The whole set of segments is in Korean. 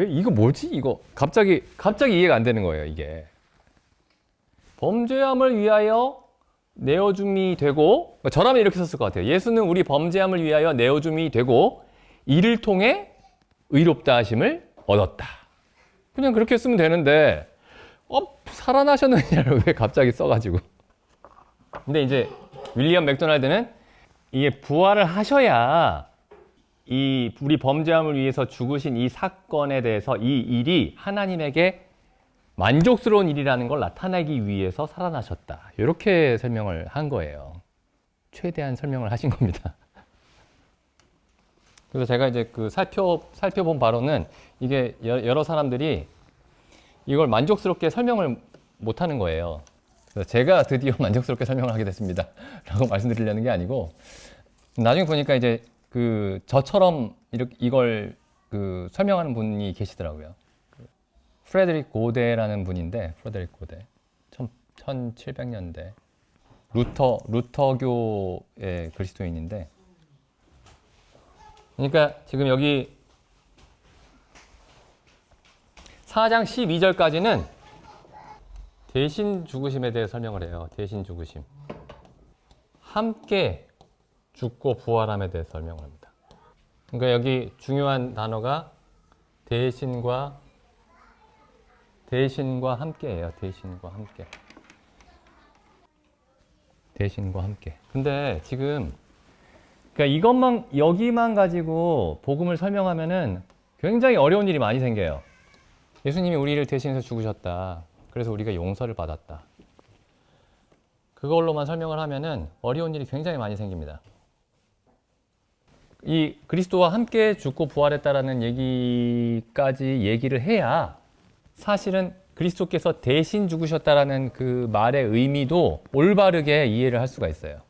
이거 뭐지? 이거 갑자기 이해가 안 되는 거예요, 이게. 범죄함을 위하여 내어줌이 되고, 저라면 이렇게 썼을 것 같아요. 예수는 우리 범죄함을 위하여 내어줌이 되고 이를 통해 의롭다 하심을 얻었다. 그냥 그렇게 쓰면 되는데 살아나셨느냐를 왜 갑자기 써가지고. 근데 이제 윌리엄 맥도날드는 이게 부활을 하셔야 이 우리 범죄함을 위해서 죽으신 이 사건에 대해서 이 일이 하나님에게 만족스러운 일이라는 걸 나타내기 위해서 살아나셨다. 이렇게 설명을 한 거예요. 최대한 설명을 하신 겁니다. 그래서 제가 이제 그 살펴본 바로는 이게 여러 사람들이 이걸 만족스럽게 설명을 못 하는 거예요. 그래서 제가 드디어 만족스럽게 설명을 하게 됐습니다. 라고 말씀드리려는 게 아니고, 나중에 보니까 이제 그 저처럼 이걸 그 설명하는 분이 계시더라고요. 프레드릭 고데라는 분인데, 프레드릭 고데. 1700년대. 루터교의 그리스도인인데, 그러니까 지금 여기 4장 12절까지는 대신 죽으심에 대해 설명을 해요. 대신 죽으심. 함께 죽고 부활함에 대해 설명을 합니다. 그러니까 여기 중요한 단어가 대신과 함께예요. 대신과 함께. 대신과 함께. 근데 지금 그러니까 여기만 가지고 복음을 설명하면은 굉장히 어려운 일이 많이 생겨요. 예수님이 우리를 대신해서 죽으셨다. 그래서 우리가 용서를 받았다. 그걸로만 설명을 하면은 어려운 일이 굉장히 많이 생깁니다. 이 그리스도와 함께 죽고 부활했다라는 얘기까지 얘기를 해야 사실은 그리스도께서 대신 죽으셨다라는 그 말의 의미도 올바르게 이해를 할 수가 있어요.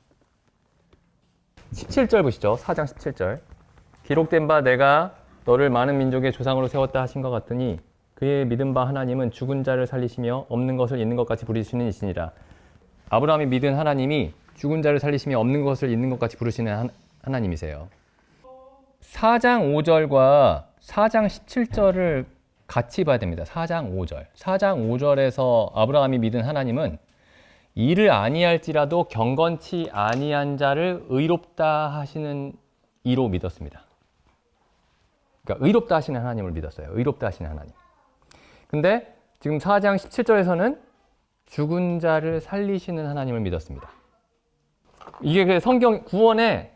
17절 보시죠. 4장 17절. 기록된 바 내가 너를 많은 민족의 조상으로 세웠다 하신 것 같으니 그의 믿은 바 하나님은 죽은 자를 살리시며 없는 것을 있는 것 같이 부르시는 이시니라. 아브라함이 믿은 하나님이 죽은 자를 살리시며 없는 것을 있는 것 같이 부르시는 하나님이세요. 4장 5절과 4장 17절을 같이 봐야 됩니다. 4장 5절. 4장 5절에서 아브라함이 믿은 하나님은 이를 아니할지라도 경건치 아니한 자를 의롭다 하시는 이로 믿었습니다. 그러니까 의롭다 하시는 하나님을 믿었어요. 의롭다 하시는 하나님. 근데 지금 4장 17절에서는 죽은 자를 살리시는 하나님을 믿었습니다. 이게 그 성경 구원의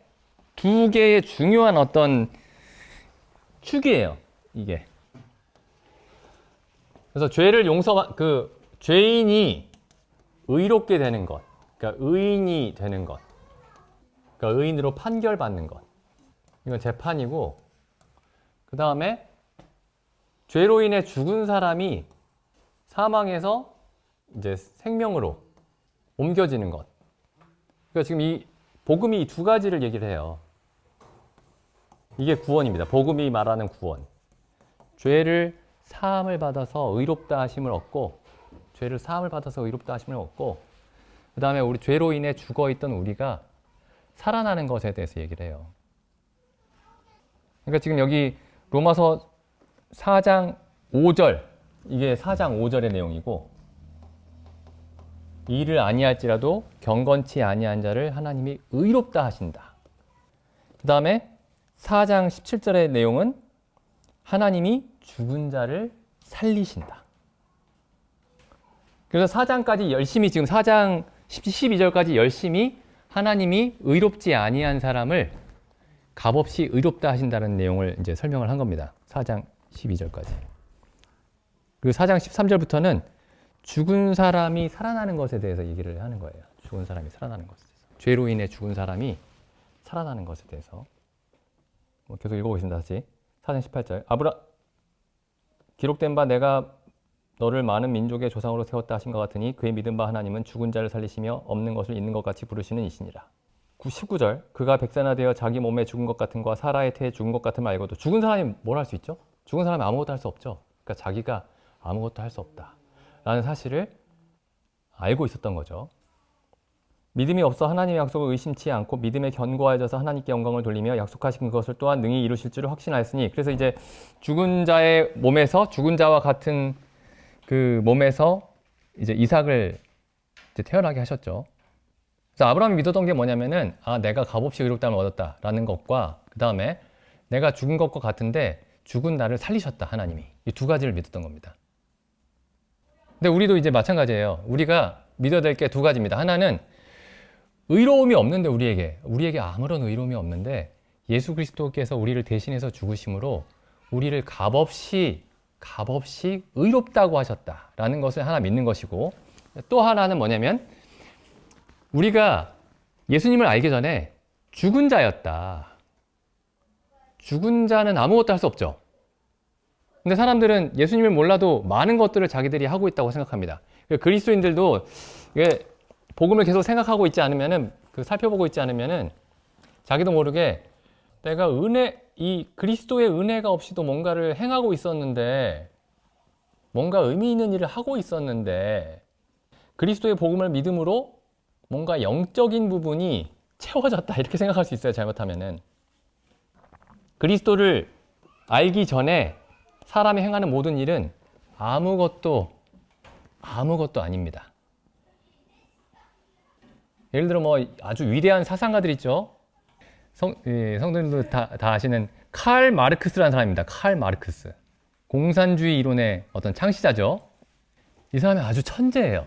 두 개의 중요한 어떤 축이에요. 이게. 그래서 죄인이 의롭게 되는 것, 그러니까 의인이 되는 것, 그러니까 의인으로 판결받는 것, 이건 재판이고, 그 다음에 죄로 인해 죽은 사람이 사망에서 이제 생명으로 옮겨지는 것. 그러니까 지금 이 복음이 이 두 가지를 얘기를 해요. 이게 구원입니다. 복음이 말하는 구원. 죄를 사함을 받아서 의롭다 하심을 얻고, 죄를 사함을 받아서 의롭다 하심을 얻고, 그 다음에 우리 죄로 인해 죽어있던 우리가 살아나는 것에 대해서 얘기를 해요. 그러니까 지금 여기 로마서 4장 5절, 이게 4장 5절의 내용이고, 이를 아니할지라도 경건치 아니한 자를 하나님이 의롭다 하신다. 그 다음에 4장 17절의 내용은 하나님이 죽은 자를 살리신다. 그래서 4장까지 열심히, 지금 4장 12절까지 열심히 하나님이 의롭지 아니한 사람을 값없이 의롭다 하신다는 내용을 이제 설명을 한 겁니다. 4장 12절까지. 그리고 4장 13절부터는 죽은 사람이 살아나는 것에 대해서 얘기를 하는 거예요. 죽은 사람이 살아나는 것에 대해서. 죄로 인해 죽은 사람이 살아나는 것에 대해서. 계속 읽어보겠습니다. 다시. 4장 18절. 기록된 바 내가 너를 많은 민족의 조상으로 세웠다 하신 것 같으니 그의 믿은 바 하나님은 죽은 자를 살리시며 없는 것을 있는 것 같이 부르시는 이시니라. 19절. 그가 백산화되어 자기 몸에 죽은 것 같은 것과 사라의 태에 죽은 것 같음을 알고도 죽은 사람이 뭘 할 수 있죠? 죽은 사람이 아무것도 할 수 없죠. 그러니까 자기가 아무것도 할 수 없다 라는 사실을 알고 있었던 거죠. 믿음이 없어 하나님의 약속을 의심치 않고 믿음에 견고하여져서 하나님께 영광을 돌리며 약속하신 것을 또한 능히 이루실 줄을 확신하였으니. 그래서 이제 죽은 자의 몸에서, 죽은 자와 같은 그 몸에서 이제 이삭을 이제 태어나게 하셨죠. 그래서 아브라함이 믿었던 게 뭐냐면은, 내가 값없이 의롭다함을 얻었다라는 것과, 그 다음에 내가 죽은 것과 같은데 죽은 나를 살리셨다, 하나님이. 이 두 가지를 믿었던 겁니다. 근데 우리도 이제 마찬가지예요. 우리가 믿어야 될 게 두 가지입니다. 하나는 의로움이 없는데, 우리에게 아무런 의로움이 없는데 예수 그리스도께서 우리를 대신해서 죽으심으로 우리를 값없이 의롭다고 하셨다라는 것을 하나 믿는 것이고, 또 하나는 뭐냐면 우리가 예수님을 알기 전에 죽은 자였다. 죽은 자는 아무것도 할 수 없죠. 근데 사람들은 예수님을 몰라도 많은 것들을 자기들이 하고 있다고 생각합니다. 그리스도인들도 복음을 계속 생각하고 있지 않으면은, 살펴보고 있지 않으면은 자기도 모르게 내가 이 그리스도의 은혜가 없이도 뭔가를 행하고 있었는데, 뭔가 의미 있는 일을 하고 있었는데, 그리스도의 복음을 믿음으로 뭔가 영적인 부분이 채워졌다, 이렇게 생각할 수 있어요, 잘못하면은. 그리스도를 알기 전에 사람이 행하는 모든 일은 아무것도 아닙니다. 예를 들어 아주 위대한 사상가들 있죠. 성도님도 다 아시는 칼 마르크스라는 사람입니다. 칼 마르크스. 공산주의 이론의 어떤 창시자죠. 이 사람이 아주 천재예요.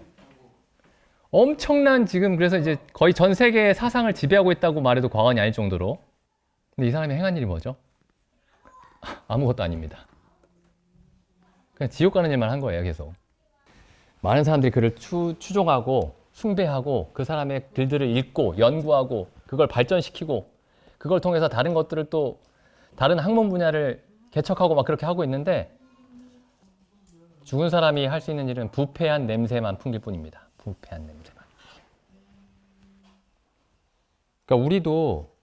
엄청난, 지금 그래서 이제 거의 전 세계의 사상을 지배하고 있다고 말해도 과언이 아닐 정도로. 근데 이 사람이 행한 일이 뭐죠? 아무것도 아닙니다. 그냥 지옥 가는 일만 한 거예요, 계속. 많은 사람들이 그를 추종하고 숭배하고 그 사람의 글들을 읽고 연구하고 그걸 발전시키고 그걸 통해서 다른 것들을 또 다른 학문 분야를 개척하고 막 그렇게 하고 있는데, 죽은 사람이 할 수 있는 일은 부패한 냄새만 풍길 뿐입니다. 부패한 냄새만. 그러니까 우리도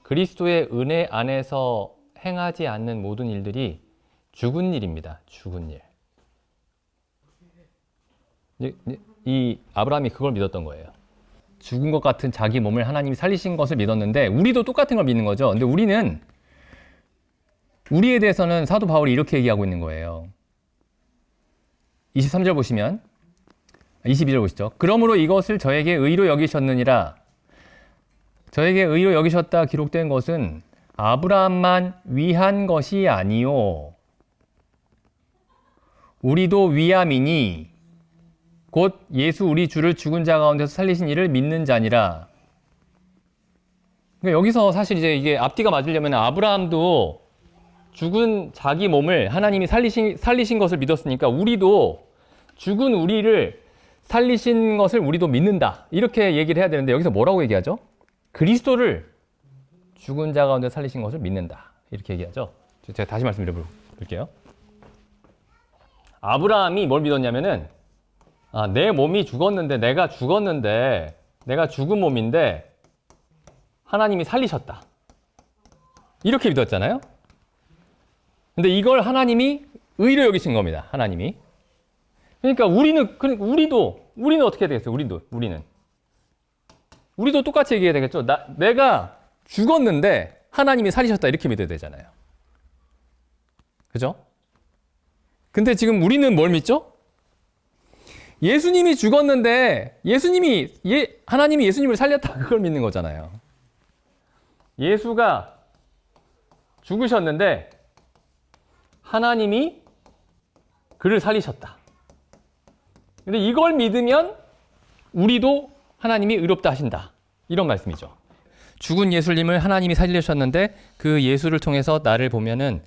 그리스도의 은혜 안에서 행하지 않는 모든 일들이 죽은 일입니다. 죽은 일. 이 아브라함이 그걸 믿었던 거예요. 죽은 것 같은 자기 몸을 하나님이 살리신 것을 믿었는데, 우리도 똑같은 걸 믿는 거죠. 근데 우리에 대해서는 사도 바울이 이렇게 얘기하고 있는 거예요. 23절 보시면, 22절 보시죠. 그러므로 이것을 저에게 의로 여기셨느니라. 저에게 의로 여기셨다 기록된 것은 아브라함만 위한 것이 아니요 우리도 위함이니 곧 예수 우리 주를 죽은 자 가운데서 살리신 이를 믿는 자니라. 그러니까 여기서 사실 이제 이게 앞뒤가 맞으려면 아브라함도 죽은 자기 몸을 하나님이 살리신 것을 믿었으니까 우리도 죽은 우리를 살리신 것을 우리도 믿는다, 이렇게 얘기를 해야 되는데, 여기서 뭐라고 얘기하죠? 그리스도를 죽은 자 가운데 살리신 것을 믿는다, 이렇게 얘기하죠. 제가 다시 말씀드릴게요. 아브라함이 뭘 믿었냐면은, 내 몸이 죽었는데, 내가 죽은 몸인데 하나님이 살리셨다, 이렇게 믿었잖아요. 근데 이걸 하나님이 의로 여기신 겁니다. 하나님이. 그러니까 우리는 어떻게 해야 되겠어요? 우리도 똑같이 얘기해야 되겠죠. 내가 죽었는데 하나님이 살리셨다, 이렇게 믿어야 되잖아요. 그죠? 근데 지금 우리는 뭘 믿죠? 예수님이 죽었는데 하나님이 예수님을 살렸다, 그걸 믿는 거잖아요. 예수가 죽으셨는데 하나님이 그를 살리셨다. 근데 이걸 믿으면 우리도 하나님이 의롭다 하신다, 이런 말씀이죠. 죽은 예수님을 하나님이 살리셨는데 그 예수를 통해서 나를 보면은,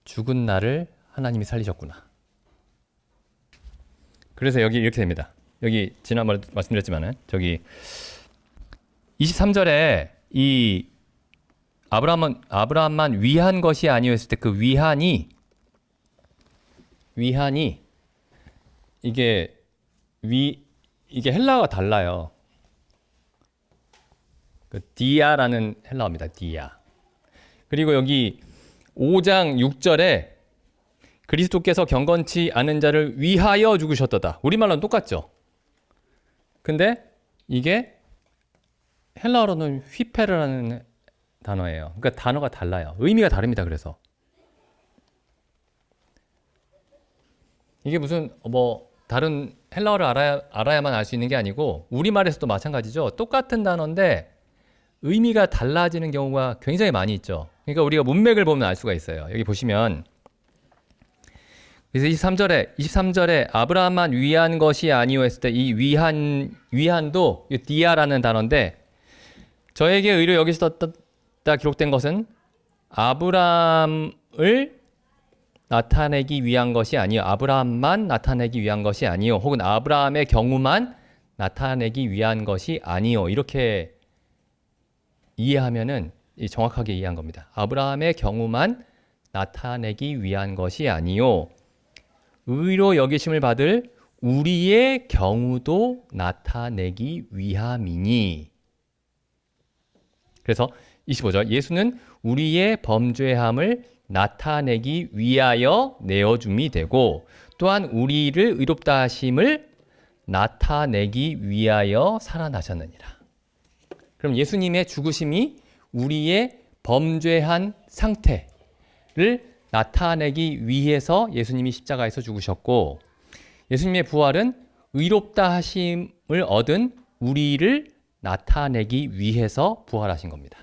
죽은 나를 하나님이 살리셨구나. 그래서 여기 이렇게 됩니다. 여기 지난번에 말씀드렸지만은 저기 23절에 이 아브라함만 위한 것이 아니었을 때 그 위한이 이게 헬라어가 달라요. 그 디아라는 헬라어입니다. 디아. 그리고 여기 5장 6절에 그리스도께서 경건치 않은 자를 위하여 죽으셨도다. 우리말로는 똑같죠. 근데 이게 헬라어로는 휘페르라는 단어예요. 그러니까 단어가 달라요. 의미가 다릅니다. 그래서 이게 무슨 뭐 다른 헬라어를 알아야만 알 수 있는 게 아니고 우리말에서도 마찬가지죠. 똑같은 단어인데 의미가 달라지는 경우가 굉장히 많이 있죠. 그러니까 우리가 문맥을 보면 알 수가 있어요. 여기 보시면 그래서 23절에 아브라함만 위한 것이 아니오 했을 때 이 위한도 디아라는 단어인데 저에게 의로 여기서 떴다 기록된 것은 아브라함을 나타내기 위한 것이 아니요 아브라함만 나타내기 위한 것이 아니요 혹은 아브라함의 경우만 나타내기 위한 것이 아니요 이렇게 이해하면은 정확하게 이해한 겁니다. 아브라함의 경우만 나타내기 위한 것이 아니요 의로 여기심을 받을 우리의 경우도 나타내기 위함이니. 그래서 25절 예수는 우리의 범죄함을 나타내기 위하여 내어줌이 되고 또한 우리를 의롭다 하심을 나타내기 위하여 살아나셨느니라. 그럼 예수님의 죽으심이 우리의 범죄한 상태를 나타내기 위해서 예수님이 십자가에서 죽으셨고 예수님의 부활은 의롭다 하심을 얻은 우리를 나타내기 위해서 부활하신 겁니다.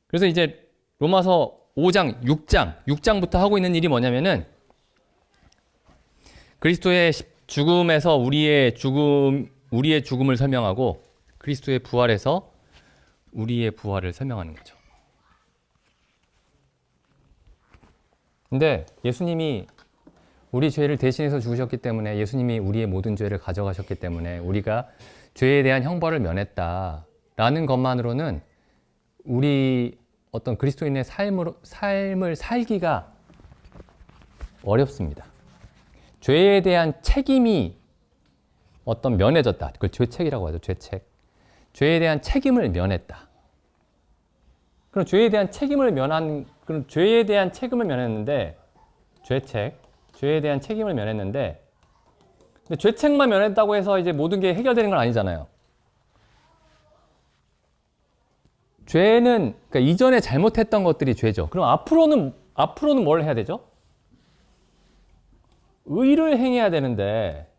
그래서 이제 로마서 5장, 6장부터 하고 있는 일이 뭐냐면은 그리스도의 죽음에서 우리의 죽음을 설명하고 그리스도의 부활에서 우리의 부활을 설명하는 거죠. 근데 예수님이 우리 죄를 대신해서 죽으셨기 때문에 예수님이 우리의 모든 죄를 가져가셨기 때문에 우리가 죄에 대한 형벌을 면했다라는 것만으로는 우리 어떤 그리스도인의 삶을 살기가 어렵습니다. 죄에 대한 책임이 어떤 면해졌다. 그걸 죄책이라고 하죠. 죄책. 죄에 대한 책임을 면했다. 그럼 죄에 대한 책임을 면했는데 죄에 대한 책임을 면했는데 근데 죄책만 면했다고 해서 이제 모든 게 해결되는 건 아니잖아요. 죄는 그러니까 이전에 잘못했던 것들이 죄죠. 그럼 앞으로는 뭘 해야 되죠? 의를 행해야 되는데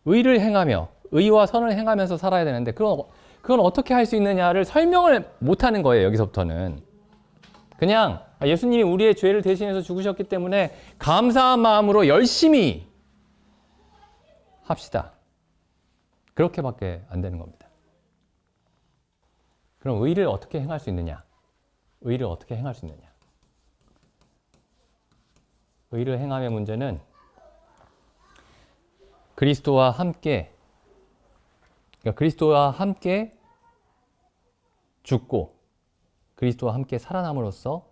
의를 행하며 의와 선을 행하면서 살아야 되는데 그건 어떻게 할 수 있느냐를 설명을 못 하는 거예요. 여기서부터는 그냥 예수님이 우리의 죄를 대신해서 죽으셨기 때문에 감사한 마음으로 열심히 합시다. 그렇게밖에 안 되는 겁니다. 그럼 의를 어떻게 행할 수 있느냐? 의를 어떻게 행할 수 있느냐? 의를 행함의 문제는 그리스도와 함께 죽고 그리스도와 함께 살아남으로써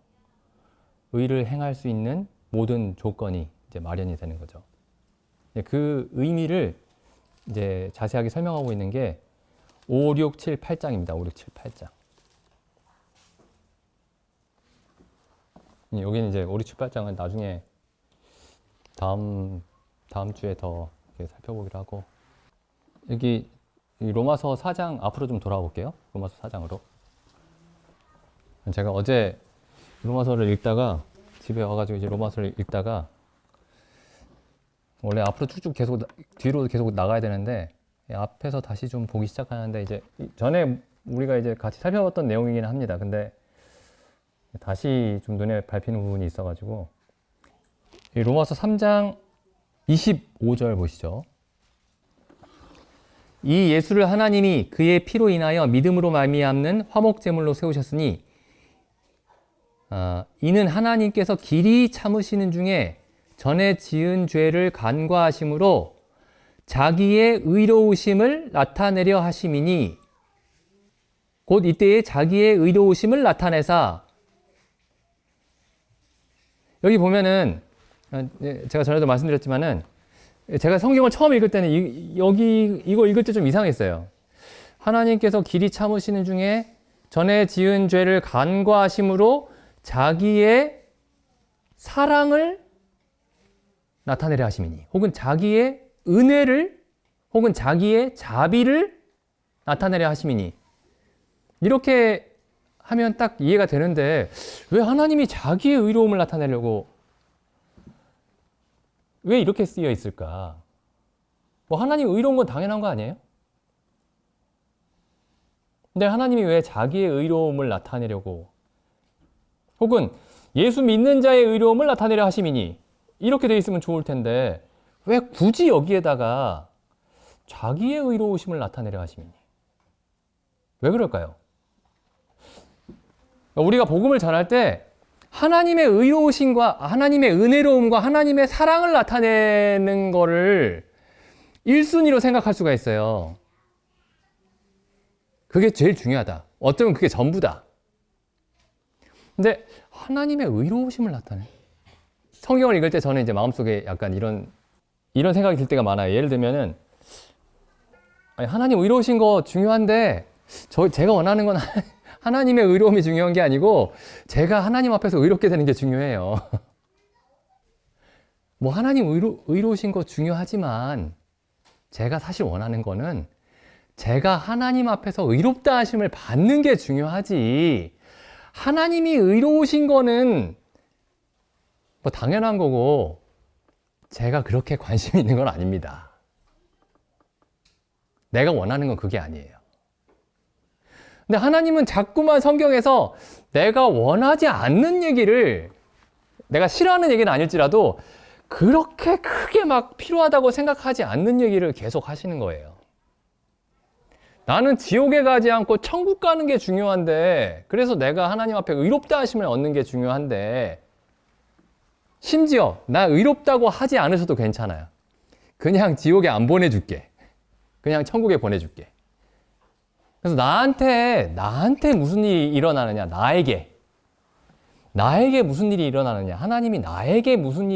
의를 행할 수 있는 모든 조건이 이제 마련이 되는 거죠. 그 의미를 이제 자세하게 설명하고 있는 게 5, 6, 7, 8장입니다. 5, 6, 7, 8장. 여기는 이제 5, 6, 7, 8장은 나중에 다음 주에 더 살펴보기로 하고 여기 로마서 4장 앞으로 좀 돌아가 볼게요. 로마서 4장으로. 제가 어제 로마서를 읽다가 집에 와가지고 이제 로마서를 읽다가 원래 앞으로 쭉쭉 뒤로 계속 나가야 되는데 앞에서 다시 좀 보기 시작하는데 이제 전에 우리가 이제 같이 살펴봤던 내용이긴 합니다. 근데 다시 좀 눈에 밟히는 부분이 있어가지고 로마서 3장 25절 보시죠. 이 예수를 하나님이 그의 피로 인하여 믿음으로 말미암는 화목제물로 세우셨으니 이는 하나님께서 길이 참으시는 중에 전에 지은 죄를 간과하심으로 자기의 의로우심을 나타내려 하심이니 곧 이때에 자기의 의로우심을 나타내사 여기 보면은 제가 전에도 말씀드렸지만은 제가 성경을 처음 읽을 때는 이거 읽을 때 좀 이상했어요. 하나님께서 길이 참으시는 중에 전에 지은 죄를 간과하심으로 자기의 사랑을 나타내려 하심이니, 혹은 자기의 은혜를 혹은 자기의 자비를 나타내려 하심이니, 이렇게 하면 딱 이해가 되는데 왜 하나님이 자기의 의로움을 나타내려고 왜 이렇게 쓰여 있을까? 뭐 하나님 의로운 건 당연한 거 아니에요? 근데 하나님이 왜 자기의 의로움을 나타내려고, 혹은 예수 믿는 자의 의로움을 나타내려 하심이니, 이렇게 돼 있으면 좋을 텐데 왜 굳이 여기에다가 자기의 의로우심을 나타내려 하심이니? 왜 그럴까요? 우리가 복음을 전할 때 하나님의 의로우심과 하나님의 은혜로움과 하나님의 사랑을 나타내는 거를 1순위로 생각할 수가 있어요. 그게 제일 중요하다. 어쩌면 그게 전부다. 근데 하나님의 의로우심을 나타내. 성경을 읽을 때 저는 이제 마음속에 약간 이런 생각이 들 때가 많아요. 예를 들면은, 아니, 하나님 의로우신 거 중요한데 제가 원하는 건 하나님의 의로움이 중요한 게 아니고 제가 하나님 앞에서 의롭게 되는 게 중요해요. 뭐 하나님 의로우신 거 중요하지만 제가 사실 원하는 거는 제가 하나님 앞에서 의롭다 하심을 받는 게 중요하지, 하나님이 의로우신 거는 뭐 당연한 거고 제가 그렇게 관심 있는 건 아닙니다. 내가 원하는 건 그게 아니에요. 근데 하나님은 자꾸만 성경에서 내가 원하지 않는 얘기를, 내가 싫어하는 얘기는 아닐지라도 그렇게 크게 막 필요하다고 생각하지 않는 얘기를 계속 하시는 거예요. 나는 지옥에 가지 않고 천국 가는 게 중요한데, 그래서 내가 하나님 앞에 의롭다 하심을 얻는 게 중요한데, 심지어 나 의롭다고 하지 않으셔도 괜찮아요. 그냥 지옥에 안 보내줄게. 그냥 천국에 보내줄게. 그래서 나한테 무슨 일이 일어나느냐, 나에게 무슨 일이 일어나느냐, 하나님이 나에게 무슨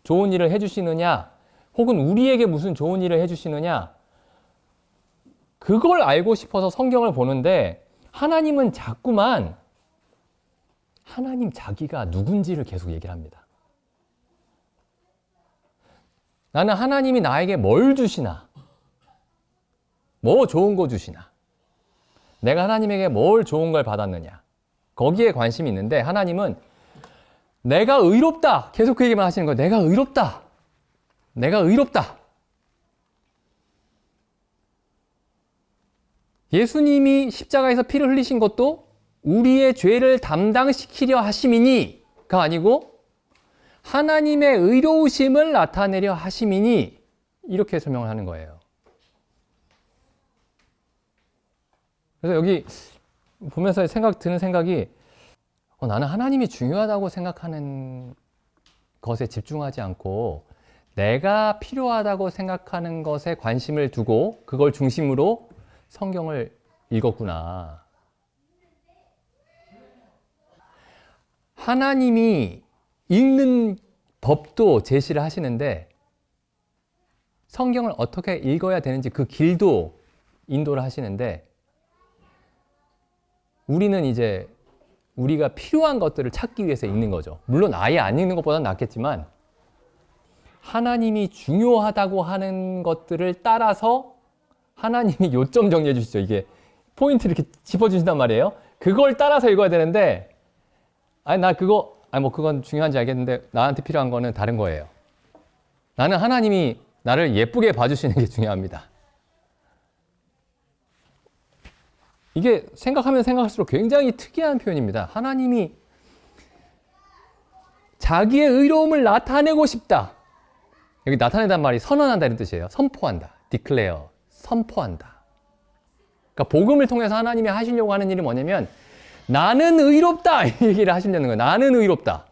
좋은 일을 해주시느냐, 혹은 우리에게 무슨 좋은 일을 해주시느냐, 그걸 알고 싶어서 성경을 보는데, 하나님은 자꾸만 하나님 자기가 누군지를 계속 얘기를 합니다. 나는 하나님이 나에게 뭘 주시나, 뭐 좋은 거 주시나, 내가 하나님에게 뭘 좋은 걸 받았느냐, 거기에 관심이 있는데, 하나님은 내가 의롭다, 계속 그 얘기만 하시는 거예요. 내가 의롭다, 내가 의롭다. 예수님이 십자가에서 피를 흘리신 것도 우리의 죄를 담당시키려 하심이니가 아니고 하나님의 의로우심을 나타내려 하심이니, 이렇게 설명을 하는 거예요. 그래서 여기 보면서 드는 생각이, 나는 하나님이 중요하다고 생각하는 것에 집중하지 않고 내가 필요하다고 생각하는 것에 관심을 두고 그걸 중심으로 성경을 읽었구나. 하나님이 읽는 법도 제시를 하시는데 성경을 어떻게 읽어야 되는지 그 길도 인도를 하시는데, 우리는 이제 우리가 필요한 것들을 찾기 위해서 읽는 거죠. 물론 아예 안 읽는 것보다는 낫겠지만 하나님이 중요하다고 하는 것들을 따라서 하나님이 요점 정리해 주시죠. 이게 포인트를 이렇게 짚어주신단 말이에요. 그걸 따라서 읽어야 되는데, 그건 중요한지 알겠는데 나한테 필요한 거는 다른 거예요. 나는 하나님이 나를 예쁘게 봐주시는 게 중요합니다. 이게 생각하면 생각할수록 굉장히 특이한 표현입니다. 하나님이 자기의 의로움을 나타내고 싶다. 여기 나타내단 말이 선언한다 이런 뜻이에요. 선포한다. declare. 선포한다. 그러니까 복음을 통해서 하나님이 하시려고 하는 일이 뭐냐면, 나는 의롭다, 이 얘기를 하시려는 거예요. 나는 의롭다.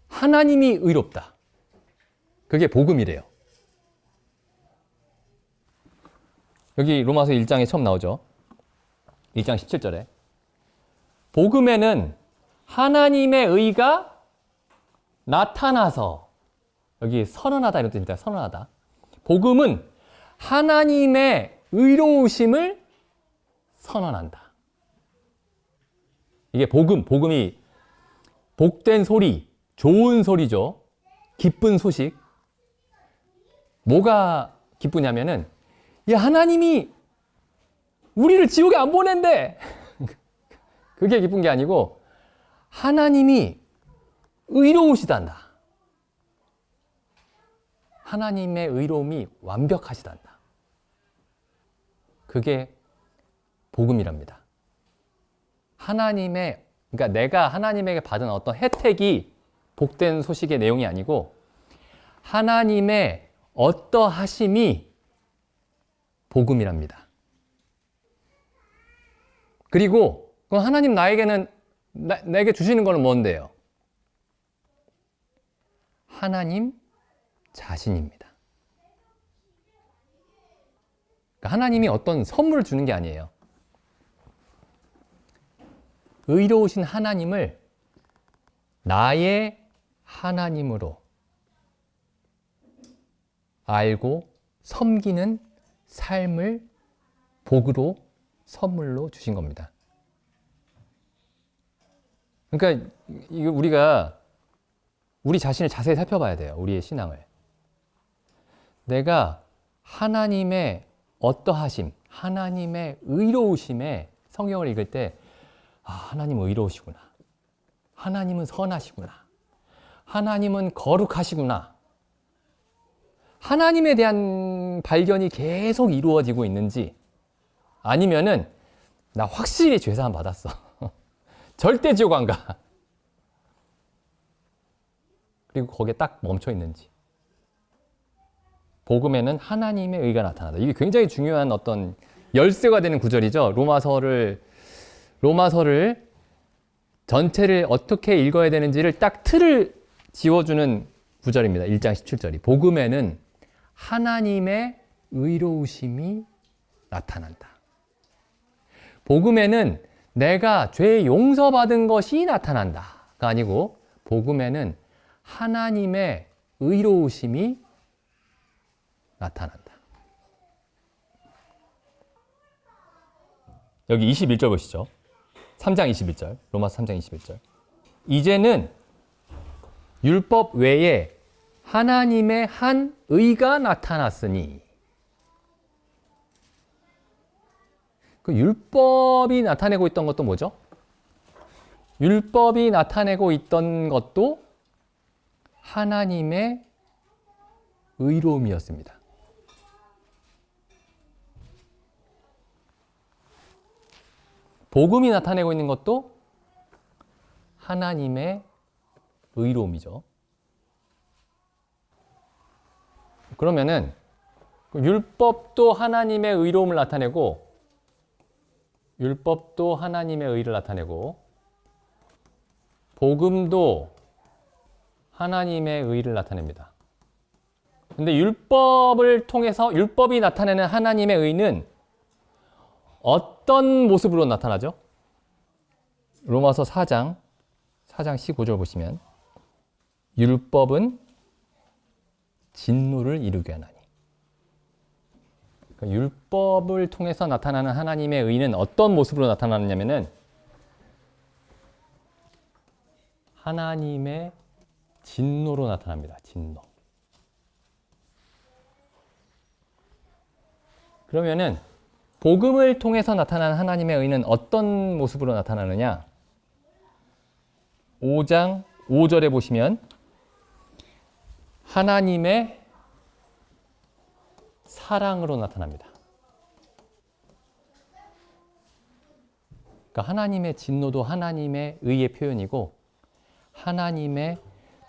하나님이 의롭다. 그게 복음이래요. 여기 로마서 1장에 처음 나오죠. 1장 17절에. 복음에는 하나님의 의가 나타나서, 여기 선언하다 이런 뜻입니다. 선언하다. 복음은 하나님의 의로우심을 선언한다. 이게 복음이 복된 소리, 좋은 소리죠. 기쁜 소식. 뭐가 기쁘냐면은, 야, 하나님이 우리를 지옥에 안 보낸대. 그게 기쁜 게 아니고, 하나님이 의로우시단다. 하나님의 의로움이 완벽하시단다. 그게 복음이랍니다. 그러니까 내가 하나님에게 받은 어떤 혜택이 복된 소식의 내용이 아니고, 하나님의 어떠하심이 복음이랍니다. 그리고 그럼 하나님 내게 주시는 거는 뭔데요? 하나님 자신입니다. 그러니까 하나님이 어떤 선물을 주는 게 아니에요. 의로우신 하나님을 나의 하나님으로 알고 섬기는 삶을 복으로 선물로 주신 겁니다. 그러니까 이거 우리가 우리 자신을 자세히 살펴봐야 돼요. 우리의 신앙을. 내가 하나님의 어떠하심, 하나님의 의로우심에 성경을 읽을 때 하나님은 의로우시구나. 하나님은 선하시구나. 하나님은 거룩하시구나. 하나님에 대한 발견이 계속 이루어지고 있는지, 아니면은 나 확실히 죄사함 받았어. 절대 지옥 안 가. 그리고 거기에 딱 멈춰 있는지. 복음에는 하나님의 의가 나타나다. 이게 굉장히 중요한 어떤 열쇠가 되는 구절이죠. 로마서를 전체를 어떻게 읽어야 되는지를 딱 틀을 지워주는 구절입니다. 1장 17절이. 복음에는 하나님의 의로우심이 나타난다. 복음에는 내가 죄 용서받은 것이 나타난다가 아니고, 복음에는 하나님의 의로우심이 나타난다. 여기 21절 보시죠. 3장 21절. 로마서 3장 21절. 이제는 율법 외에 하나님의 한 의가 나타났으니. 그 율법이 나타내고 있던 것도 뭐죠? 율법이 나타내고 있던 것도 하나님의 의로움이었습니다. 복음이 나타내고 있는 것도 하나님의 의로움이죠. 그러면은 율법도 하나님의 의로움을 나타내고, 율법도 하나님의 의를 나타내고, 복음도 하나님의 의를 나타냅니다. 근데 율법을 통해서 율법이 나타내는 하나님의 의는 어떤 모습으로 나타나죠? 로마서 4장 15절 보시면, 율법은 진노를 이루게 하나니. 그러니까 율법을 통해서 나타나는 하나님의 의는 어떤 모습으로 나타나느냐면은 하나님의 진노로 나타납니다. 진노. 그러면은 복음을 통해서 나타나는 하나님의 의는 어떤 모습으로 나타나느냐? 5장 5절에 보시면 하나님의 사랑으로 나타납니다. 그러니까 하나님의 진노도 하나님의 의의 표현이고, 하나님의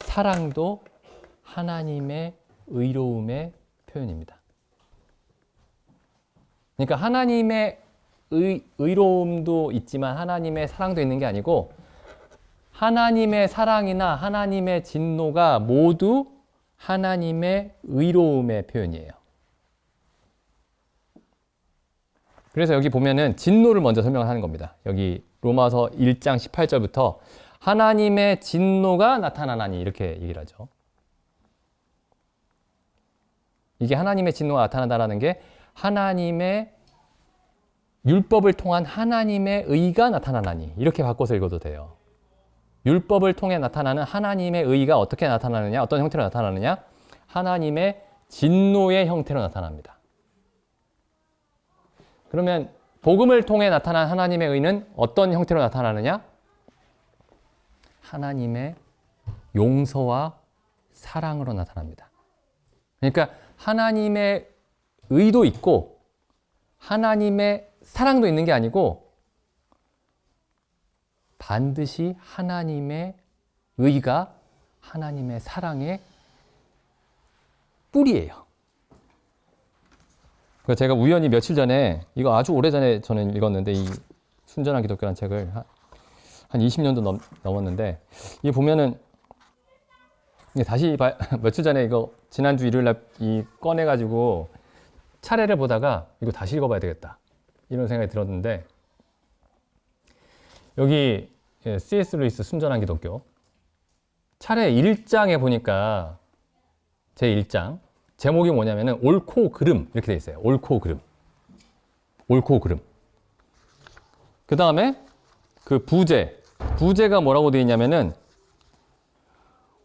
사랑도 하나님의 의로움의 표현입니다. 그러니까 하나님의 의로움도 있지만 하나님의 사랑도 있는 게 아니고, 하나님의 사랑이나 하나님의 진노가 모두 하나님의 의로움의 표현이에요. 그래서 여기 보면은 진노를 먼저 설명하는 겁니다. 여기 로마서 1장 18절부터 하나님의 진노가 나타나나니 이렇게 얘기를 하죠. 이게 하나님의 진노가 나타난다는 게 하나님의 율법을 통한 하나님의 의가 나타나나니, 이렇게 바꿔서 읽어도 돼요. 율법을 통해 나타나는 하나님의 의가 어떻게 나타나느냐? 어떤 형태로 나타나느냐? 하나님의 진노의 형태로 나타납니다. 그러면 복음을 통해 나타난 하나님의 의는 어떤 형태로 나타나느냐? 하나님의 용서와 사랑으로 나타납니다. 그러니까 하나님의 의도 있고 하나님의 사랑도 있는 게 아니고 반드시 하나님의 의가 하나님의 사랑의 뿌리예요. 제가 우연히 며칠 전에, 이거 아주 오래전에 저는 읽었는데, 이 순전한 기독교라는 책을 한 20년도 넘었는데, 이게 보면은 다시 며칠 전에 이거 지난주 일요일 날 이 꺼내가지고 차례를 보다가 이거 다시 읽어봐야 되겠다 이런 생각이 들었는데, 여기 C.S. 루이스 순전한 기독교 차례 1장에 보니까 제 1장 제목이 뭐냐면은 옳고 그름 이렇게 돼 있어요. 옳고 그름. 옳고 그름. 그 다음에 그 부제가 뭐라고 돼 있냐면은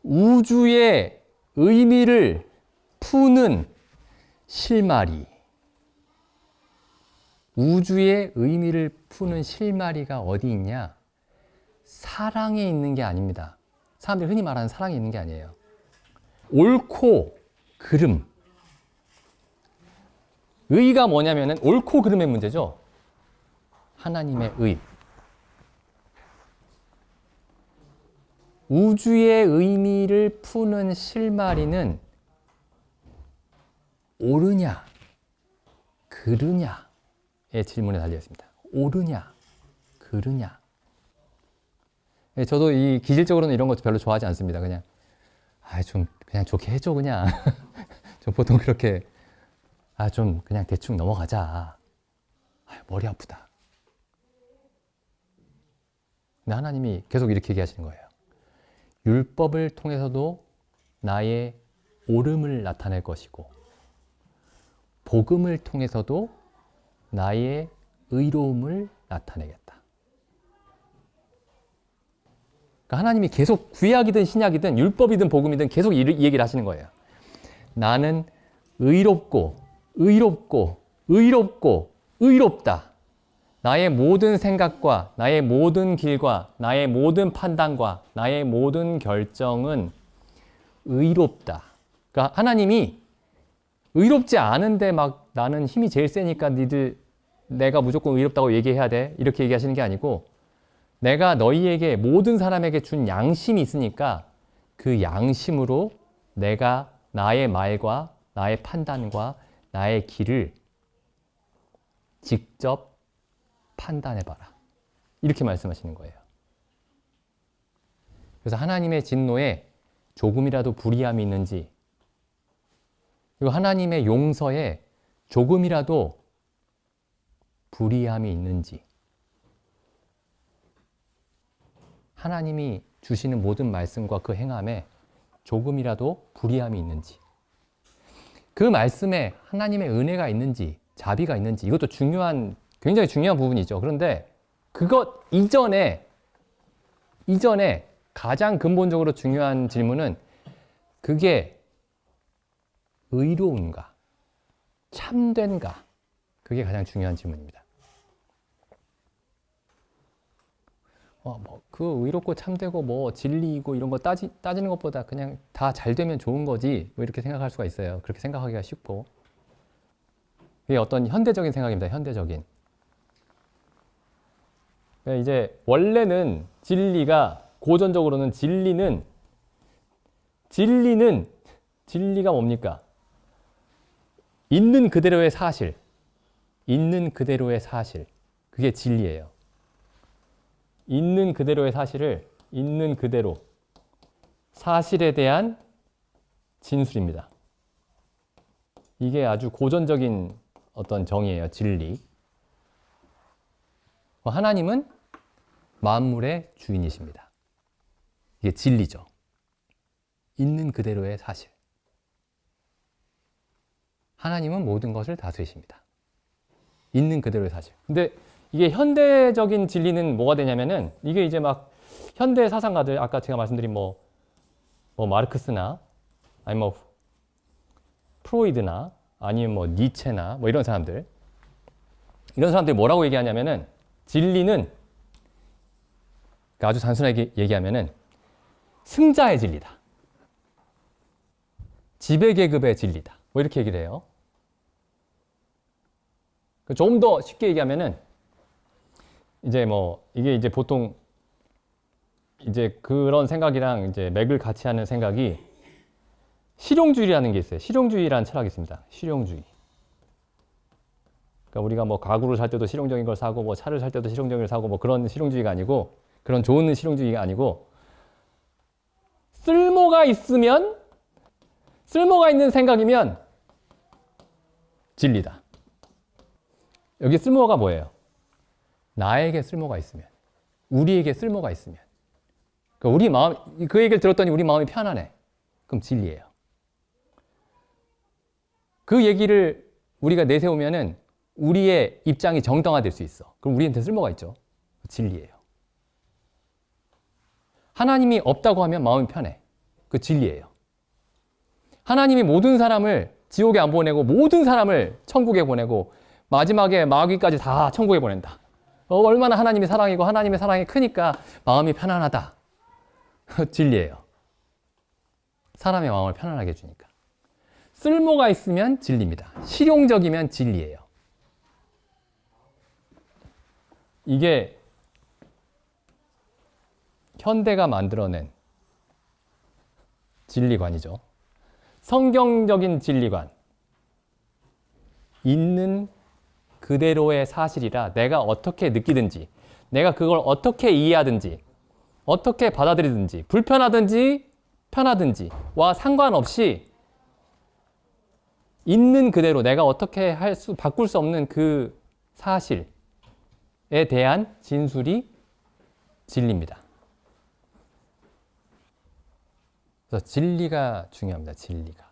우주의 의미를 푸는 실마리. 우주의 의미를 푸는 실마리가 어디 있냐? 사랑에 있는 게 아닙니다. 사람들이 흔히 말하는 사랑에 있는 게 아니에요. 옳고 그름. 의가 뭐냐면은 옳고 그름의 문제죠. 하나님의 의. 우주의 의미를 푸는 실마리는 옳으냐, 그르냐의 질문에 달려 있습니다. 옳으냐, 그르냐. 저도 이 기질적으로는 이런 것도 별로 좋아하지 않습니다. 그냥 좀 그냥 좋게 해줘 그냥. 저 보통 그렇게 좀 그냥 대충 넘어가자. 머리 아프다. 근데 하나님이 계속 이렇게 얘기하시는 거예요. 율법을 통해서도 나의 옳음을 나타낼 것이고 복음을 통해서도 나의 의로움을 나타내겠다. 그러니까 하나님이 계속 구약이든 신약이든 율법이든 복음이든 계속 이 얘기를 하시는 거예요. 나는 의롭고 의롭다. 나의 모든 생각과 나의 모든 길과 나의 모든 판단과 나의 모든 결정은 의롭다. 그러니까 하나님이 의롭지 않은데 막 나는 힘이 제일 세니까 니들 내가 무조건 의롭다고 얘기해야 돼. 이렇게 얘기하시는 게 아니고 내가 너희에게 모든 사람에게 준 양심이 있으니까 그 양심으로 내가 나의 말과 나의 판단과 나의 길을 직접 판단해봐라. 이렇게 말씀하시는 거예요. 그래서 하나님의 진노에 조금이라도 불의함이 있는지 그리고 하나님의 용서에 조금이라도 불의함이 있는지 하나님이 주시는 모든 말씀과 그 행함에 조금이라도 불의함이 있는지 그 말씀에 하나님의 은혜가 있는지 자비가 있는지 이것도 굉장히 중요한 부분이죠. 그런데 그것 이전에 가장 근본적으로 중요한 질문은 그게 의로운가, 참된가? 그게 가장 중요한 질문입니다. 그 의롭고 참되고 진리이고 이런 거 따지는 것보다 그냥 다 잘 되면 좋은 거지 이렇게 생각할 수가 있어요. 그렇게 생각하기가 쉽고 이게 어떤 현대적인 생각입니다. 현대적인. 이제 원래는 고전적으로는 진리가 뭡니까? 있는 그대로의 사실. 그게 진리예요. 있는 그대로의 사실을 있는 그대로 사실에 대한 진술입니다. 이게 아주 고전적인 어떤 정의예요. 진리. 하나님은 만물의 주인이십니다. 이게 진리죠. 있는 그대로의 사실. 하나님은 모든 것을 다스리십니다. 있는 그대로의 사실. 근데 이게 현대적인 진리는 뭐가 되냐면은 이게 이제 막 현대 사상가들 아까 제가 말씀드린 뭐 마르크스나 아니면 뭐 프로이드나 아니면 뭐 니체나 뭐 이런 사람들이 뭐라고 얘기하냐면은 진리는 그러니까 아주 단순하게 얘기하면은 승자의 진리다. 지배계급의 진리다. 뭐 이렇게 얘기를 해요. 좀 더 쉽게 얘기하면은 이제 뭐 이게 이제 보통 이제 그런 생각이랑 이제 맥을 같이 하는 생각이 실용주의라는 게 있어요. 실용주의라는 철학이 있습니다. 실용주의. 그러니까 우리가 뭐 가구를 살 때도 실용적인 걸 사고 뭐 차를 살 때도 실용적인 걸 사고 뭐 그런 실용주의가 아니고 그런 좋은 실용주의가 아니고 쓸모가 있으면 쓸모가 있는 생각이면 진리다. 여기 쓸모가 뭐예요? 나에게 쓸모가 있으면, 우리에게 쓸모가 있으면, 그러니까 우리 마음 그 얘기를 들었더니 우리 마음이 편안해. 그럼 진리예요. 그 얘기를 우리가 내세우면은 우리의 입장이 정당화될 수 있어. 그럼 우리한테 쓸모가 있죠. 진리예요. 하나님이 없다고 하면 마음이 편해. 그 진리예요. 하나님이 모든 사람을 지옥에 안 보내고 모든 사람을 천국에 보내고 마지막에 마귀까지 다 천국에 보낸다. 얼마나 하나님이 사랑이고 하나님의 사랑이 크니까 마음이 편안하다. 진리예요. 사람의 마음을 편안하게 해주니까. 쓸모가 있으면 진리입니다. 실용적이면 진리예요. 이게 현대가 만들어낸 진리관이죠. 성경적인 진리관. 있는 그대로의 사실이라 내가 어떻게 느끼든지, 내가 그걸 어떻게 이해하든지, 어떻게 받아들이든지, 불편하든지 편하든지와 상관없이 있는 그대로 내가 어떻게 바꿀 수 없는 그 사실에 대한 진술이 진리입니다. 그래서 진리가 중요합니다. 진리가.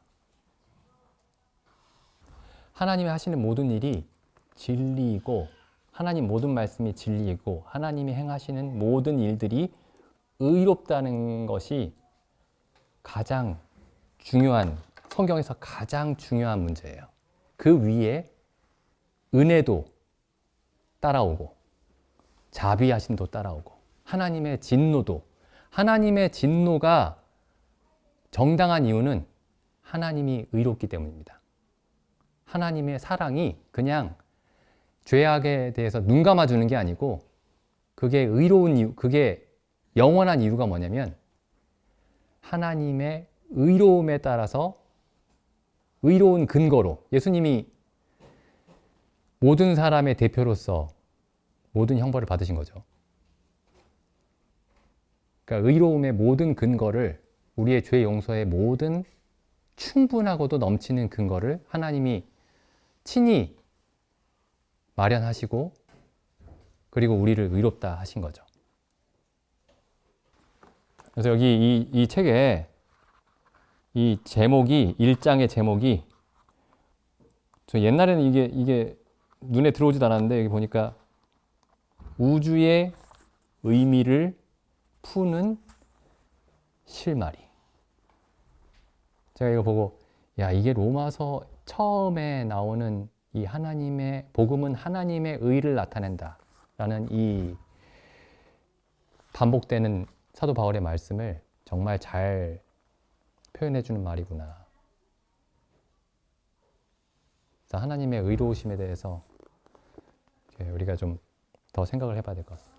하나님이 하시는 모든 일이 진리이고 하나님 모든 말씀이 진리이고 하나님이 행하시는 모든 일들이 의롭다는 것이 가장 중요한, 성경에서 가장 중요한 문제예요. 그 위에 은혜도 따라오고 자비하심도 따라오고 하나님의 진노가 정당한 이유는 하나님이 의롭기 때문입니다. 하나님의 사랑이 그냥 죄악에 대해서 눈 감아주는 게 아니고 그게 의로운 이유, 그게 영원한 이유가 뭐냐면 하나님의 의로움에 따라서 의로운 근거로 예수님이 모든 사람의 대표로서 모든 형벌을 받으신 거죠. 그러니까 의로움의 모든 근거를 우리의 죄 용서의 모든 충분하고도 넘치는 근거를 하나님이 친히 마련하시고 그리고 우리를 의롭다 하신 거죠. 그래서 여기 이 책에 이 제목이 1장의 제목이 저 옛날에는 이게 눈에 들어오지도 않았는데 여기 보니까 우주의 의미를 푸는 실마리. 제가 이거 보고 야 이게 로마서 처음에 나오는 이 하나님의 복음은 하나님의 의를 나타낸다 라는 이 반복되는 사도 바울의 말씀을 정말 잘 표현해 주는 말이구나. 그래서 하나님의 의로우심에 대해서 우리가 좀 더 생각을 해봐야 될 것 같습니다.